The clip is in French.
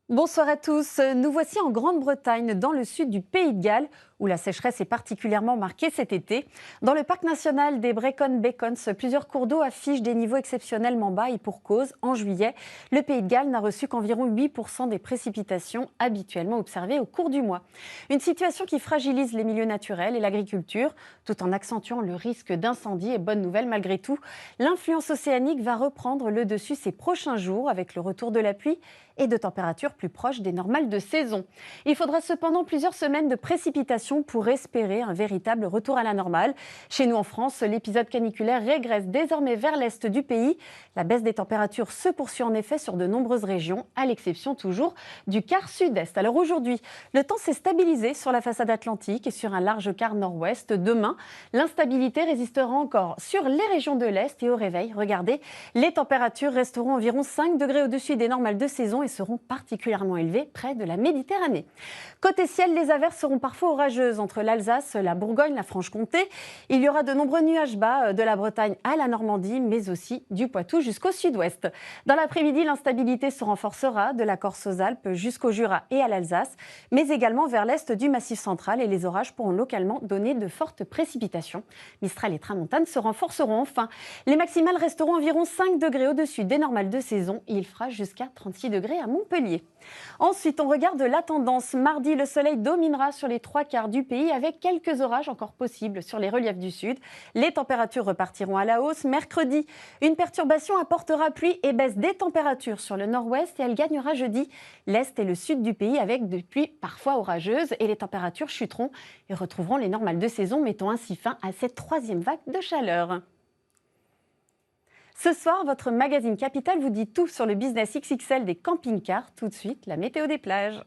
Bonsoir à tous. Nous voici en Grande-Bretagne, dans le sud du Pays de Galles, où la sécheresse est particulièrement marquée cet été. Dans le parc national des Brecon Beacons, plusieurs cours d'eau affichent des niveaux exceptionnellement bas et pour cause. En juillet, le Pays de Galles n'a reçu qu'environ 8% des précipitations habituellement observées au cours du mois. Une situation qui fragilise les milieux naturels et l'agriculture, tout en accentuant le risque d'incendie. Et bonne nouvelle malgré tout, l'influence océanique va reprendre le dessus ces prochains jours avec le retour de la pluie et de températures plus proches des normales de saison. Il faudra cependant plusieurs semaines de précipitations pour espérer un véritable retour à la normale. Chez nous en France, l'épisode caniculaire régresse désormais vers l'est du pays. La baisse des températures se poursuit en effet sur de nombreuses régions, à l'exception toujours du quart sud-est. Alors aujourd'hui, le temps s'est stabilisé sur la façade atlantique et sur un large quart nord-ouest. Demain, l'instabilité résistera encore sur les régions de l'est et au réveil, regardez, les températures resteront environ 5 degrés au-dessus des normales de saison et seront particulièrement élevées près de la Méditerranée. Côté ciel, les averses seront parfois orageuses entre l'Alsace, la Bourgogne, la Franche-Comté. Il y aura de nombreux nuages bas de la Bretagne à la Normandie, mais aussi du Poitou jusqu'au sud-ouest. Dans l'après-midi, l'instabilité se renforcera de la Corse aux Alpes jusqu'au Jura et à l'Alsace, mais également vers l'est du Massif central et les orages pourront localement donner de fortes précipitations. Mistral et tramontane se renforceront enfin. Les maximales resteront environ 5 degrés au-dessus des normales de saison et il fera jusqu'à 36 degrés à Montpellier. Ensuite, on regarde la tendance. Mardi, le soleil dominera sur les trois quarts du pays avec quelques orages encore possibles sur les reliefs du sud. Les températures repartiront à la hausse. Mercredi, une perturbation apportera pluie et baisse des températures sur le nord-ouest et elle gagnera jeudi l'est et le sud du pays avec des pluies parfois orageuses et les températures chuteront et retrouveront les normales de saison, mettant ainsi fin à cette troisième vague de chaleur. Ce soir, votre magazine Capital vous dit tout sur le business XXL des camping-cars. Tout de suite, la météo des plages.